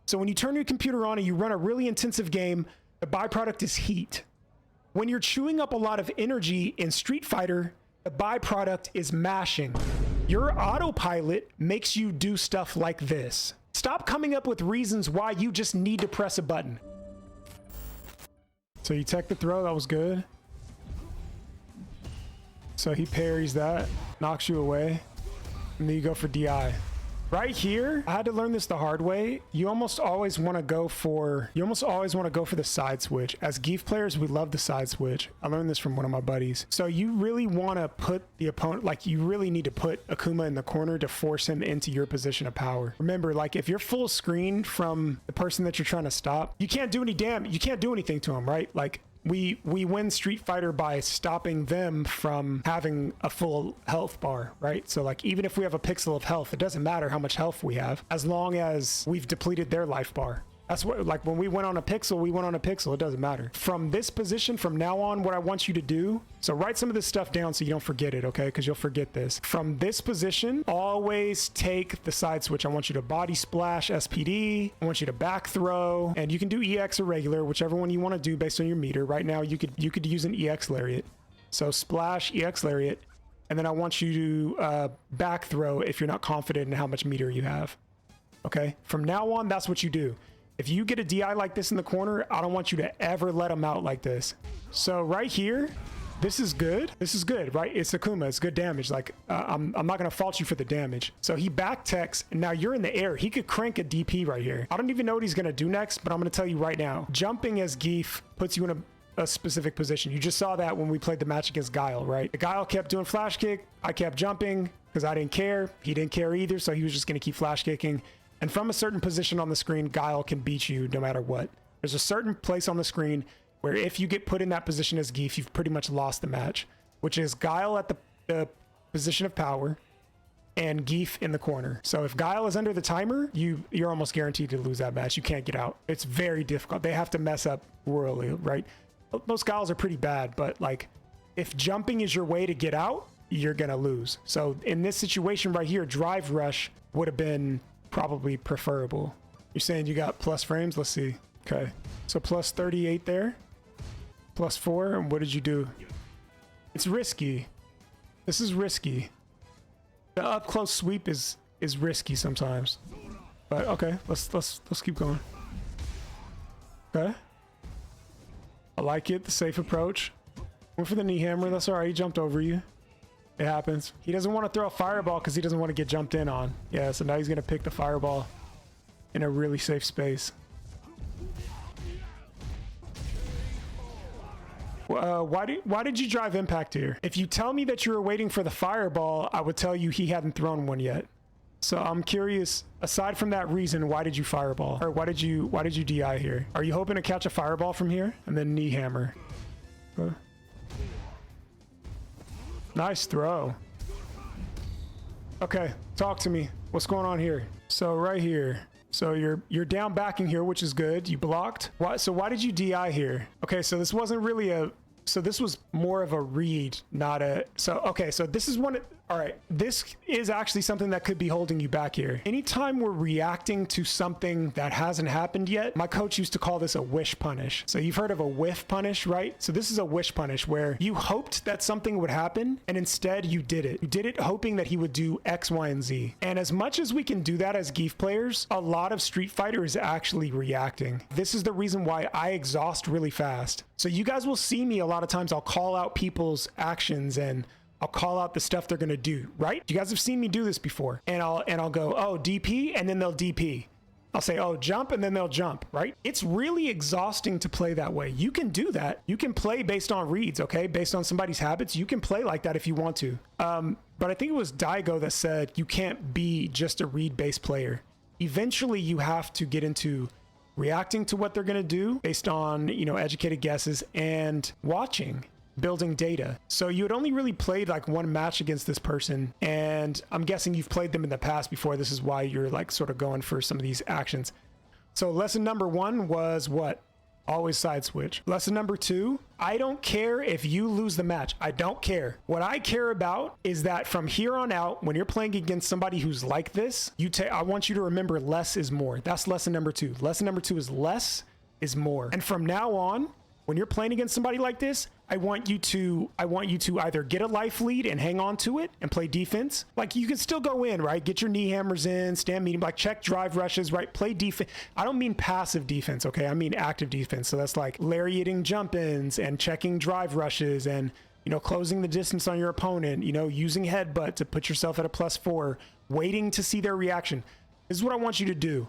So when you turn your computer on and you run a really intensive game, the byproduct is heat. When you're chewing up a lot of energy in Street Fighter, the byproduct is mashing. Your autopilot makes you do stuff like this. Stop coming up with reasons why you just need to press a button. So you tech the throw, that was good. So he parries that, knocks you away, and then you go for DI. Right here, I had to learn this the hard way. You almost always want to go for the side switch. As Zangief players, we love the side switch. I learned this from one of my buddies. So you really want to put the opponent, like you really need to put Akuma in the corner to force him into your position of power. Remember, like if you're full screen from the person that you're trying to stop, you can't do anything to him, right? Like we win Street Fighter by stopping them from having a full health bar, right? So like even if we have a pixel of health, it doesn't matter how much health we have as long as we've depleted their life bar. That's what, like when we went on a pixel, we went on a pixel. It doesn't matter. From this position, from now on, what I want you to do, so write some of this stuff down so you don't forget it, okay? Because you'll forget this. From this position, always take the side switch. I want you to body splash SPD. I want you to back throw, and you can do EX or regular, whichever one you want to do based on your meter. Right now, you could use an EX lariat. So splash, EX lariat, and then I want you to back throw if you're not confident in how much meter you have. Okay? From now on, that's what you do. If you get a DI like this in the corner, I don't want you to ever let him out like this. So right here, this is good. This is good, right? It's Akuma. It's good damage. Like, I'm not going to fault you for the damage. So he back techs, and now you're in the air. He could crank a DP right here. I don't even know what he's going to do next, but I'm going to tell you right now. Jumping as Zangief puts you in a specific position. You just saw that when we played the match against Guile, right? The Guile kept doing flash kick. I kept jumping because I didn't care. He didn't care either, so he was just going to keep flash kicking. And from a certain position on the screen, Guile can beat you no matter what. There's a certain place on the screen where if you get put in that position as Zangief, you've pretty much lost the match, which is Guile at the position of power and Zangief in the corner. So if Guile is under the timer, you're almost guaranteed to lose that match. You can't get out. It's very difficult. They have to mess up royally, right? Most Guiles are pretty bad, but like if jumping is your way to get out, you're gonna lose. So in this situation right here, drive rush would have been probably preferable. You're saying you got plus frames? Let's see. Okay, so plus 38 there, plus 4. And what did you do? It's risky. This is risky. The up close sweep is risky sometimes. But okay, let's keep going. Okay, I like it. The safe approach. Went for the knee hammer. That's all right. He jumped over you. It happens. He doesn't want to throw a fireball because he doesn't want to get jumped in on. Yeah, so now he's going to pick the fireball in a really safe space. Why did you drive impact here? If you tell me that you were waiting for the fireball, I would tell you he hadn't thrown one yet. So I'm curious, aside from that reason, why did you fireball? Or why did you DI here? Are you hoping to catch a fireball from here? And then knee hammer. Nice throw. Okay, talk to me. What's going on here? So right here. So you're down backing here, which is good. You blocked. So why did you DI here? Okay, so this wasn't really a... So this was more of a read, not a... So, okay, so this is one... All right, this is actually something that could be holding you back here. Anytime we're reacting to something that hasn't happened yet, my coach used to call this a wish punish. So you've heard of a whiff punish, right? So this is a wish punish where you hoped that something would happen and instead you did it. You did it hoping that he would do X, Y, and Z. And as much as we can do that as Zangief players, a lot of Street Fighter is actually reacting. This is the reason why I exhaust really fast. So you guys will see me a lot of times, I'll call out people's actions and I'll call out the stuff they're gonna do, right? You guys have seen me do this before. And I'll go, oh, DP, and then they'll DP. I'll say, oh, jump, and then they'll jump, right? It's really exhausting to play that way. You can do that. You can play based on reads, okay? Based on somebody's habits. You can play like that if you want to. But I think it was Daigo that said you can't be just a read-based player. Eventually, you have to get into reacting to what they're gonna do based on, you know, educated guesses and watching, building data. So you had only really played like one match against this person, and I'm guessing you've played them in the past before. This is why you're like sort of going for some of these actions. So lesson number 1 was what? Always side switch. Lesson number 2 I don't care if you lose the match. I don't care. What I care about is that from here on out, when you're playing against somebody who's like this, I want you to remember less is more. That's lesson number 2. Lesson number 2 is less is more. And from now on, when you're playing against somebody like this, I want you to either get a life lead and hang on to it and play defense. Like, you can still go in, right? Get your knee hammers in, stand medium, like check drive rushes, right? Play defense. I don't mean passive defense, okay? I mean active defense. So that's like lariating jump ins and checking drive rushes and, you know, closing the distance on your opponent, you know, using headbutt to put yourself at a +4, waiting to see their reaction. This is what I want you to do.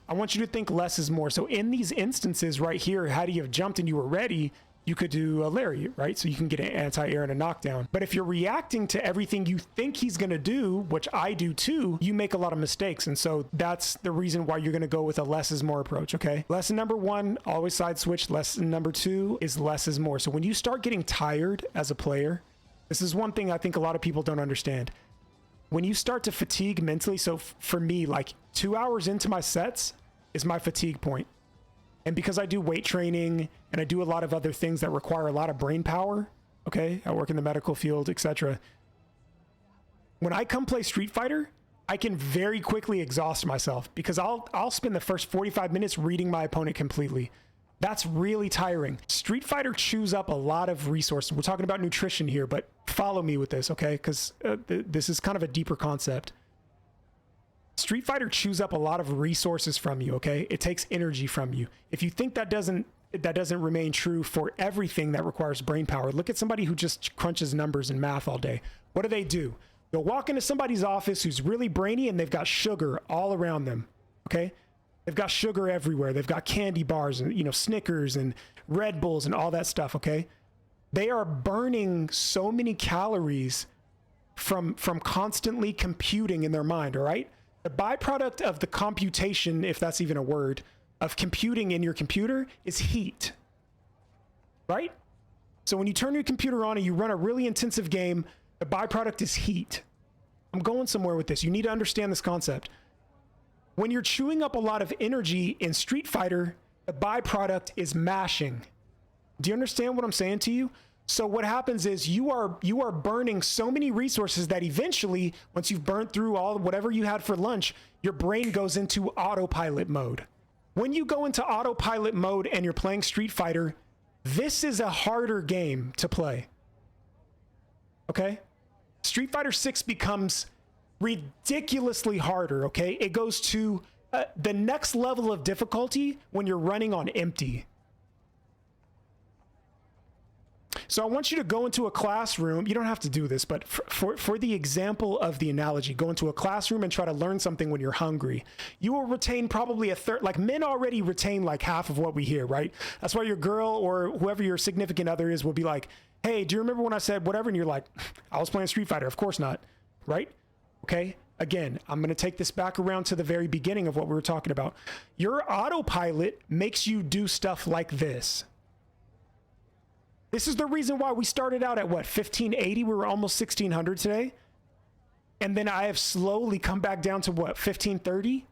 I want you to think less is more. So in these instances right here, had you have jumped and you were ready, you could do a lariat, right? So you can get an anti-air and a knockdown. But if you're reacting to everything you think he's gonna do, which I do too, you make a lot of mistakes. And so that's the reason why you're gonna go with a less is more approach, okay? Lesson number 1, always side switch. Lesson number 2 is less is more. So when you start getting tired as a player, this is one thing I think a lot of people don't understand. When you start to fatigue mentally, so for me, like 2 hours into my sets is my fatigue point. And because I do weight training and I do a lot of other things that require a lot of brain power, okay? I work in the medical field, etc. When I come play Street Fighter, I can very quickly exhaust myself because I'll spend the first 45 minutes reading my opponent completely. That's really tiring. Street Fighter chews up a lot of resources. We're talking about nutrition here, but follow me with this, okay? Because this is kind of a deeper concept. Street Fighter chews up a lot of resources from you, okay? It takes energy from you. If you think that doesn't remain true for everything that requires brain power, look at somebody who just crunches numbers and math all day. What do? They'll walk into somebody's office who's really brainy and they've got sugar all around them, okay? They've got sugar everywhere. They've got candy bars and, you know, Snickers and Red Bulls and all that stuff, okay? They are burning so many calories from constantly computing in their mind, all right? The byproduct of the computation, if that's even a word, of computing in your computer is heat, right? So when you turn your computer on and you run a really intensive game, the byproduct is heat. I'm going somewhere with this. You need to understand this concept. When you're chewing up a lot of energy in Street Fighter, the byproduct is mashing. Do you understand what I'm saying to you? So what happens is you are burning so many resources that eventually, once you've burnt through all whatever you had for lunch, your brain goes into autopilot mode. When you go into autopilot mode and you're playing Street Fighter, this is a harder game to play. Okay? Street Fighter 6 becomes ridiculously harder, okay? It goes to the next level of difficulty when you're running on empty. So I want you to go into a classroom. You don't have to do this, but for the example of the analogy, go into a classroom and try to learn something when you're hungry. You will retain probably a third. Like, men already retain like half of what we hear, right? That's why your girl or whoever your significant other is will be like, hey, do you remember when I said whatever? And you're like, I was playing Street Fighter. Of course not, right? Okay, again, I'm going to take this back around to the very beginning of what we were talking about. Your autopilot makes you do stuff like this. This is the reason why we started out at what, 1580? We were almost 1600 today. And then I have slowly come back down to what, 1530?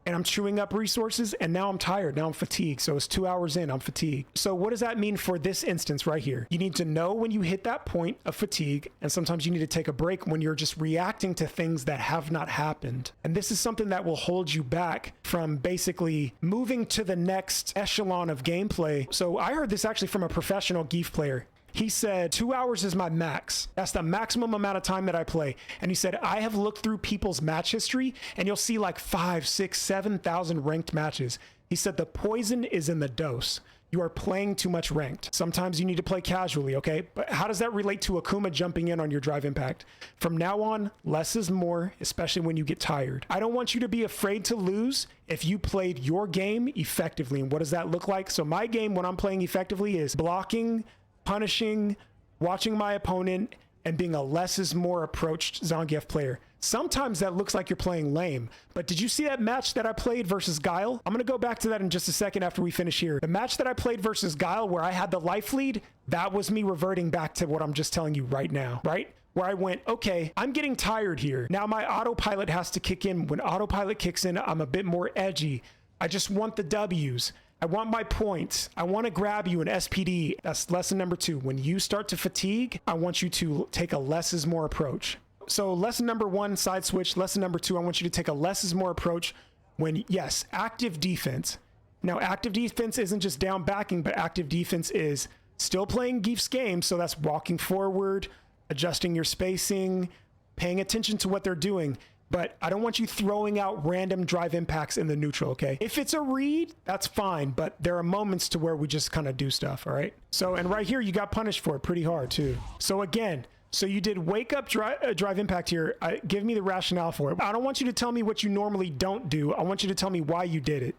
And I'm chewing up resources and now I'm tired. Now I'm fatigued. So it's 2 hours in, I'm fatigued. So what does that mean for this instance right here? You need to know when you hit that point of fatigue, and sometimes you need to take a break when you're just reacting to things that have not happened. And this is something that will hold you back from basically moving to the next echelon of gameplay. So I heard this actually from a professional Zangief player. He said 2 hours is my max. That's the maximum amount of time that I play. And he said, I have looked through people's match history and you'll see like 5, 6, 7,000 ranked matches. He said the poison is in the dose. You are playing too much ranked. Sometimes you need to play casually, okay? But how does that relate to Akuma jumping in on your drive impact? From now on, less is more, especially when you get tired. I don't want you to be afraid to lose if you played your game effectively. And what does that look like? So my game when I'm playing effectively is blocking, punishing, watching my opponent, and being a less is more approached Zangief player. Sometimes that looks like you're playing lame, but did you see that match that I played versus Guile? I'm gonna go back to that in just a second after we finish here. The match that I played versus Guile where I had the life lead, that was me reverting back to what I'm just telling you right now, right? Where I went, okay, I'm getting tired here. Now my autopilot has to kick in. When autopilot kicks in, I'm a bit more edgy. I just want the W's. I want my points. I want to grab you an SPD. That's lesson number 2. When you start to fatigue, I want you to take a less is more approach. So lesson number 1, side switch. Lesson number 2, I want you to take a less is more approach when, yes, active defense. Now, active defense isn't just down backing, but active defense is still playing Geef's game. So that's walking forward, adjusting your spacing, paying attention to what they're doing. But I don't want you throwing out random drive impacts in the neutral, okay? If it's a read, that's fine, but there are moments to where we just kind of do stuff, all right? So, and right here, you got punished for it pretty hard too. So again, so you did wake up drive impact here. Give me the rationale for it. I don't want you to tell me what you normally don't do. I want you to tell me why you did it,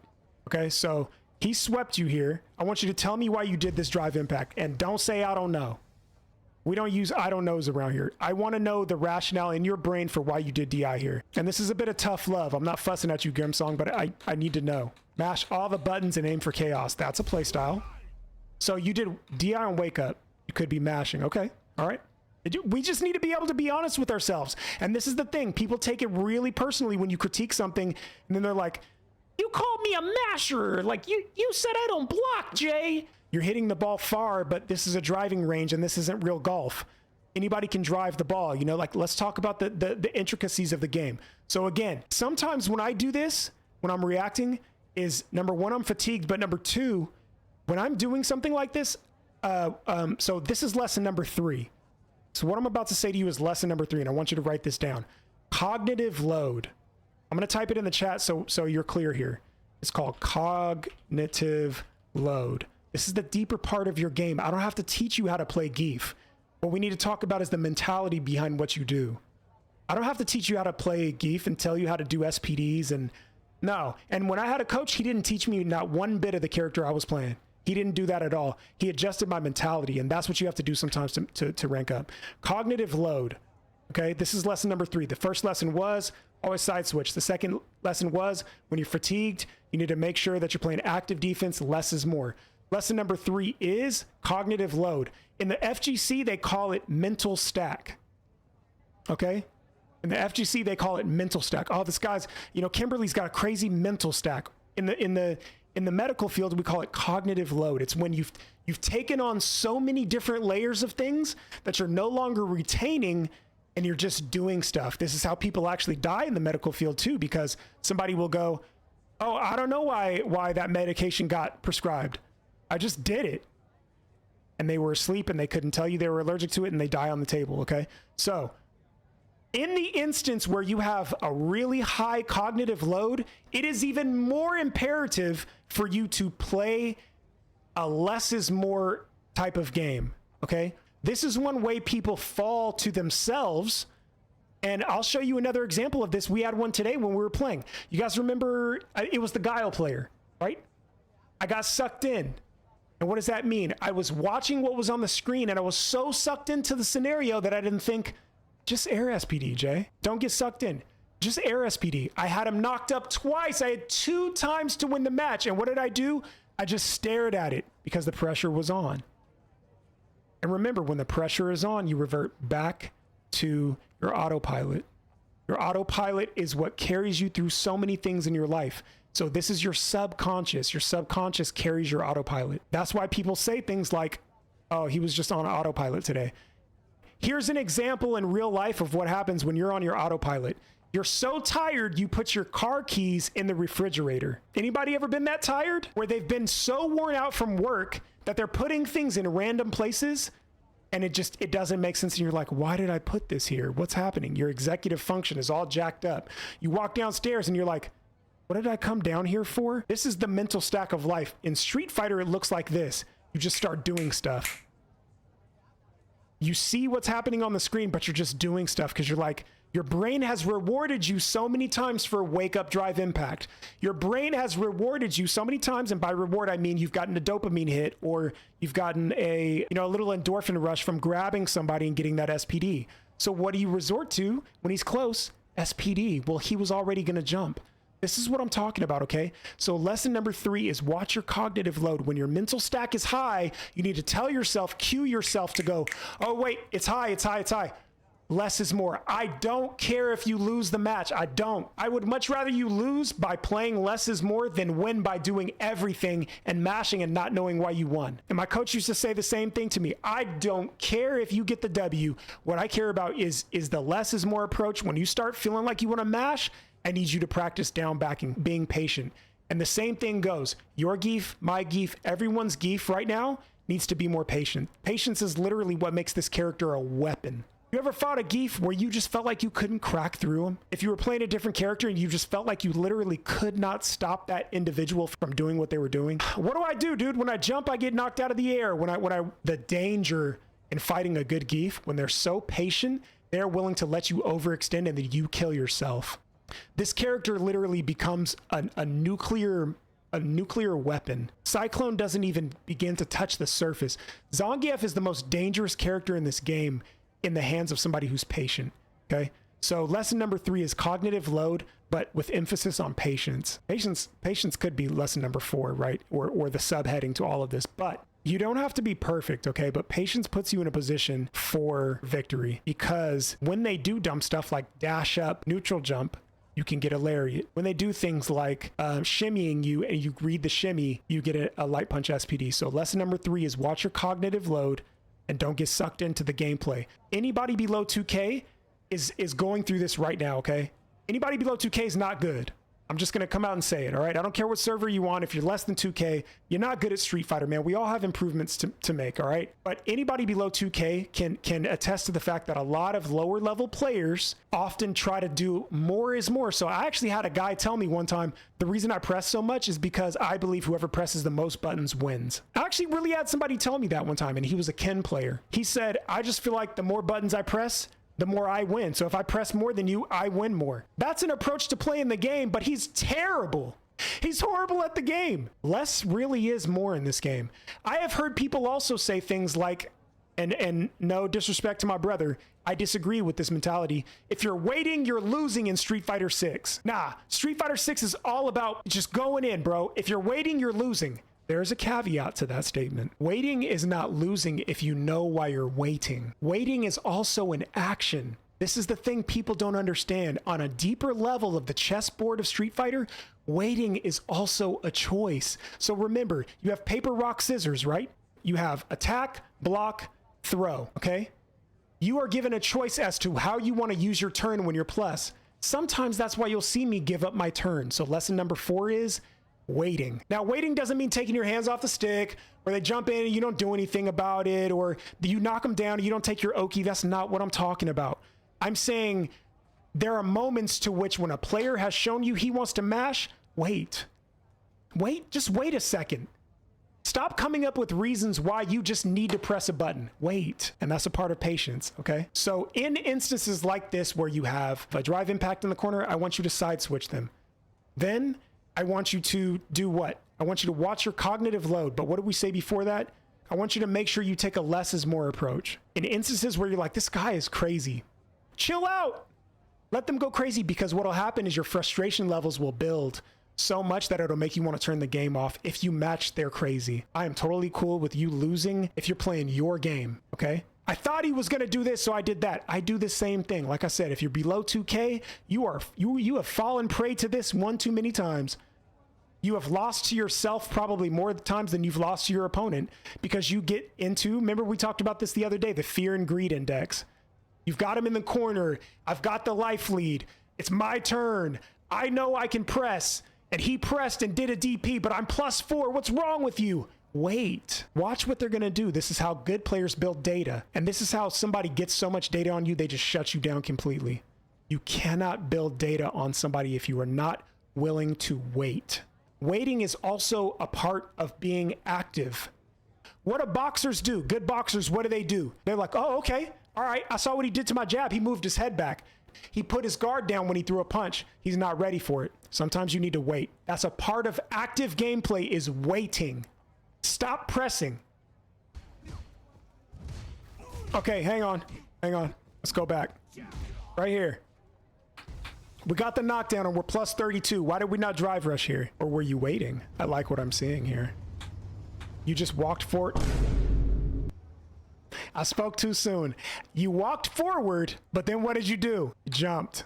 okay? So he swept you here. I want you to tell me why you did this drive impact, and don't say I don't know. We don't use I don't knows around here. I want to know the rationale in your brain for why you did DI here. And this is a bit of tough love. I'm not fussing at you, Grimsong, but I need to know. Mash all the buttons and aim for chaos. That's a play style. So you did DI on wake up. You could be mashing. Okay. All right. We just need to be able to be honest with ourselves. And this is the thing. People take it really personally when you critique something, and then they're like, you called me a masher. Like you said I don't block, Jay. You're hitting the ball far, but this is a driving range and this isn't real golf. Anybody can drive the ball, you know, like let's talk about the intricacies of the game. So again, sometimes when I do this, when I'm reacting is number 1, I'm fatigued, but number 2, when I'm doing something like this, so this is lesson number 3. So what I'm about to say to you is lesson number 3, and I want you to write this down. Cognitive load. I'm going to type it in the chat so you're clear here. It's called cognitive load. This is the deeper part of your game. I don't have to teach you how to play Geef. What we need to talk about is the mentality behind what you do. I don't have to teach you how to play Geef and tell you how to do SPDs and no. And when I had a coach, he didn't teach me not one bit of the character I was playing. He didn't do that at all. He adjusted my mentality, and that's what you have to do sometimes to rank up. Cognitive load. Okay, this is lesson number 3. The first lesson was always side switch. The second lesson was when you're fatigued, you need to make sure that you're playing active defense. Less is more. Lesson number 3 is cognitive load. In the FGC, they call it mental stack. Okay? In the FGC, they call it mental stack. Oh, this guy's, you know, Kimberly's got a crazy mental stack. In the medical field, we call it cognitive load. It's when you've taken on so many different layers of things that you're no longer retaining and you're just doing stuff. This is how people actually die in the medical field too, because somebody will go, oh, I don't know why that medication got prescribed. I just did it. And they were asleep and they couldn't tell you they were allergic to it and they die on the table, okay? So in the instance where you have a really high cognitive load, it is even more imperative for you to play a less is more type of game, okay? This is one way people fall to themselves. And I'll show you another example of this. We had one today when we were playing. You guys remember, it was the Guile player, right? I got sucked in. And what does that mean? I was watching what was on the screen and I was so sucked into the scenario that I didn't think, just air SPD, Jay. Don't get sucked in. Just air SPD. I had him knocked up twice. I had 2 times to win the match. And what did I do? I just stared at it because the pressure was on. And remember, when the pressure is on, you revert back to your autopilot. Your autopilot is what carries you through so many things in your life. So this is your subconscious. Your subconscious carries your autopilot. That's why people say things like, oh, he was just on autopilot today. Here's an example in real life of what happens when you're on your autopilot. You're so tired, you put your car keys in the refrigerator. Anybody ever been that tired? Where they've been so worn out from work that they're putting things in random places and it doesn't make sense. And you're like, why did I put this here? What's happening? Your executive function is all jacked up. You walk downstairs and you're like, what did I come down here for? This is the mental stack of life. In Street Fighter, it looks like this. You just start doing stuff. You see what's happening on the screen, but you're just doing stuff because you're like, your brain has rewarded you so many times for wake up drive impact. Your brain has rewarded you so many times, and by reward I mean you've gotten a dopamine hit or you've gotten a little endorphin rush from grabbing somebody and getting that SPD. So what do you resort to when he's close? SPD. Well, he was already going to jump. This is what I'm talking about, okay? So lesson number 3 is watch your cognitive load. When your mental stack is high, you need to tell yourself, cue yourself to go, oh wait, it's high, it's high, it's high. less is more. I don't care if you lose the match. I don't. I would much rather you lose by playing less is more than win by doing everything and mashing and not knowing why you won. And my coach used to say the same thing to me. I don't care if you get the W. What I care about is the less is more approach. When you start feeling like you want to mash, I need you to practice down backing, being patient. And the same thing goes. Your Geef, my Geef, everyone's Geef right now needs to be more patient. Patience is literally what makes this character a weapon. You ever fought a Geef where you just felt like you couldn't crack through him? If you were playing a different character and you just felt like you literally could not stop that individual from doing what they were doing? What do, dude? When I jump, I get knocked out of the air. The danger in fighting a good Geef, when they're so patient, they're willing to let you overextend and then you kill yourself. This character literally becomes a nuclear weapon. Cyclone doesn't even begin to touch the surface. Zangief is the most dangerous character in this game in the hands of somebody who's patient. Okay, so lesson number 3 is cognitive load, but with emphasis on patience. Patience could be lesson number 4, right? Or the subheading to all of this, but you don't have to be perfect, okay? But patience puts you in a position for victory, because when they do dumb stuff like dash up, neutral jump, you can get a lariat. When they do things like shimmying you and you read the shimmy, you get a light punch SPD. So lesson number 3 is watch your cognitive load and don't get sucked into the gameplay. Anybody below 2K is going through this right now, okay? Anybody below 2K is not good. I'm just gonna come out and say it, all right? I don't care what server you on. If you're less than 2K, you're not good at Street Fighter, man. We all have improvements to make, all right? But anybody below 2K can attest to the fact that a lot of lower level players often try to do more is more. So I actually had a guy tell me one time, the reason I press so much is because I believe whoever presses the most buttons wins. I actually really had somebody tell me that one time, and he was a Ken player. He said, I just feel like the more buttons I press, the more I win. So if I press more than you, I win more. That's an approach to play in the game, but he's terrible. He's horrible at the game. Less really is more in this game. I have heard people also say things like, and no disrespect to my brother, I disagree with this mentality. If you're waiting, you're losing in Street Fighter 6. Nah, Street Fighter 6 is all about just going in, bro. If you're waiting, you're losing. There's a caveat to that statement. Waiting is not losing if you know why you're waiting. Waiting is also an action. This is the thing people don't understand. On a deeper level of the chessboard of Street Fighter, waiting is also a choice. So remember, you have paper, rock, scissors, right? You have attack, block, throw, okay? You are given a choice as to how you want to use your turn when you're plus. Sometimes that's why you'll see me give up my turn. So lesson number 4 is waiting. Now, waiting doesn't mean taking your hands off the stick, or they jump in and you don't do anything about it, or you knock them down and you don't take your Oki. That's not what I'm talking about. I'm saying there are moments to which when a player has shown you he wants to mash, wait. Just wait a second. Stop coming up with reasons why you just need to press a button. Wait. And that's a part of patience, okay? So in instances like this where you have a drive impact in the corner, I want you to side switch them. Then I want you to do what? I want you to watch your cognitive load. But what did we say before that? I want you to make sure you take a less is more approach. In instances where you're like, this guy is crazy, chill out. Let them go crazy, because what will happen is your frustration levels will build so much that it'll make you want to turn the game off if you match their crazy. I am totally cool with you losing if you're playing your game, okay? I thought he was going to do this, so I did that. I do the same thing. Like I said, if you're below 2K, you have fallen prey to this one too many times. You have lost to yourself probably more times than you've lost to your opponent, because you get into, remember we talked about this the other day, the fear and greed index. You've got him in the corner. I've got the life lead. It's my turn. I know I can press, and he pressed and did a DP, but I'm +4. What's wrong with you? Wait. Watch what they're going to do. This is how good players build data. And this is how somebody gets so much data on you, they just shut you down completely. You cannot build data on somebody if you are not willing to wait. Waiting is also a part of being active. What do boxers do? Good boxers, what do? They're like, oh, okay. All right, I saw what he did to my jab. He moved his head back. He put his guard down when he threw a punch. He's not ready for it. Sometimes you need to wait. That's a part of active gameplay, is waiting. Stop pressing. Okay, hang on. Let's go back. Right here. We got the knockdown and we're +32. Why did we not drive rush here? Or were you waiting? I like what I'm seeing here. You just walked for it. I spoke too soon. You walked forward, but then what did you do? You jumped.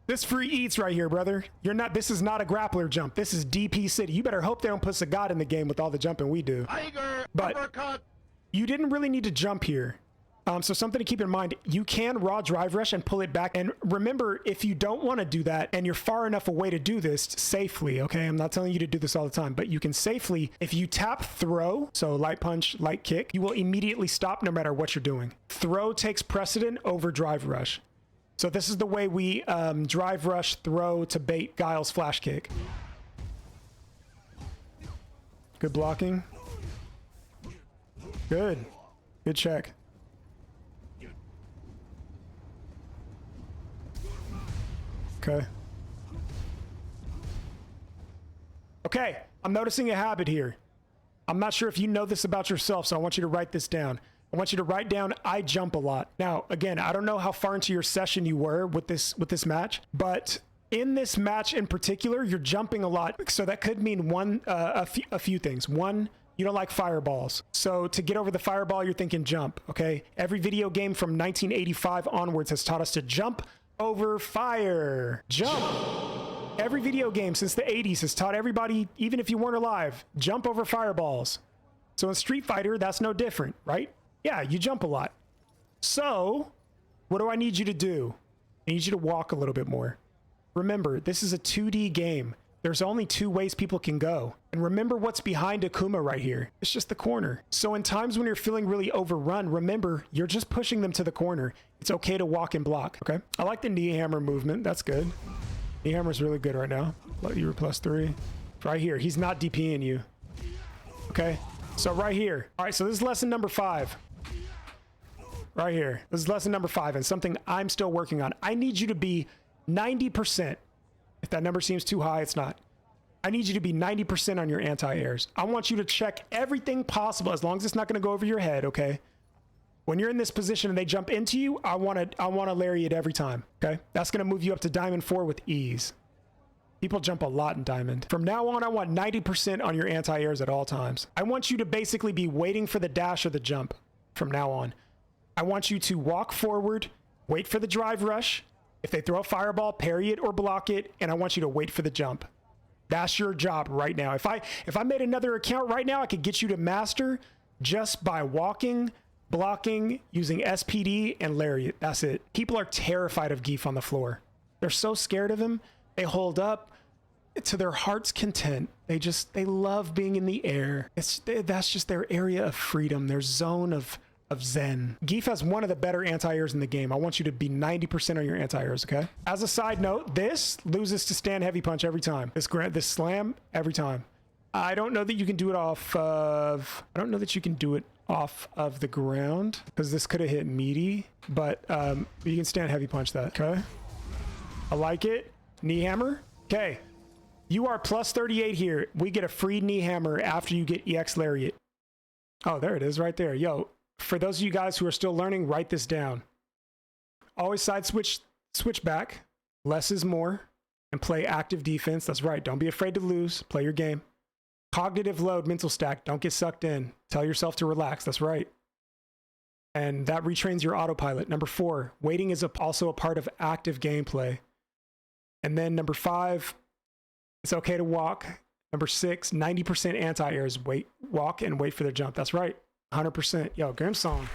This free eats right here, brother. This is not a grappler jump. This is DP City. You better hope they don't put Sagat in the game with all the jumping we do. Tiger, but uppercut. You didn't really need to jump here. So something to keep in mind, you can raw drive rush and pull it back. And remember, if you don't want to do that and you're far enough away to do this safely, okay? I'm not telling you to do this all the time, but you can safely, if you tap throw, so light punch, light kick, you will immediately stop no matter what you're doing. Throw takes precedent over drive rush. So this is the way we drive rush throw to bait Guile's flash kick. Good blocking. Good. Good check. Okay. Okay, I'm noticing a habit here. I'm not sure if you know this about yourself, so I want you to write this down. I want you to write down, I jump a lot. Now, again, I don't know how far into your session you were with this match, but in this match in particular, you're jumping a lot. So that could mean a few things. One, you don't like fireballs. So to get over the fireball, you're thinking jump, okay? Every video game from 1985 onwards has taught us to jump over fire. Jump. Every video game since the 80s has taught everybody, even if you weren't alive, jump over fireballs. So in Street Fighter, that's no different, right? Yeah, you jump a lot. So what do I need you to do? I need you to walk a little bit more. Remember, this is a 2D game. There's only two ways people can go. And remember what's behind Akuma right here. It's just the corner. So in times when you're feeling really overrun, remember, you're just pushing them to the corner. It's okay to walk and block, okay? I like the knee hammer movement. That's good. Knee hammer's really good right now. You were +3. Right here. He's not DPing you. Okay? So right here. All right, so this is lesson number 5. Right here. This is lesson number 5 and something I'm still working on. I need you to be 90%. If that number seems too high, it's not. I need you to be 90% on your anti-airs. I want you to check everything possible as long as it's not going to go over your head, okay? When you're in this position and they jump into you, I want to lariat every time, okay? That's going to move you up to Diamond 4 with ease. People jump a lot in Diamond. From now on, I want 90% on your anti-airs at all times. I want you to basically be waiting for the dash or the jump from now on. I want you to walk forward, wait for the drive rush. If they throw a fireball, parry it or block it, and I want you to wait for the jump. That's your job right now. If I made another account right now, I could get you to master just by walking, blocking, using SPD, and lariat. That's it. People are terrified of Geef on the floor. They're so scared of him. They hold up to their heart's content. They love being in the air. That's just their area of freedom, their zone of zen. Geef has one of the better anti-airs in the game. I want you to be 90% on your anti-airs, okay? As a side note, this loses to stand heavy punch every time. This slam every time. I don't know that you can do it off of... I don't know that you can do it off of the ground because this could have hit meaty, but you can stand heavy punch that, okay? I like it. Knee hammer. Okay. You are +38 here. We get a free knee hammer after you get EX lariat. Oh, there it is right there. Yo, for those of you guys who are still learning, write this down. Always side switch back. Less is more. And play active defense. That's right. Don't be afraid to lose. Play your game. Cognitive load, mental stack. Don't get sucked in. Tell yourself to relax. That's right. And that retrains your autopilot. Number 4, waiting is also a part of active gameplay. And then number 5, it's okay to walk. Number 6, 90% anti-airs. Walk and wait for the jump. That's right. 100%. Yo, Grim Song.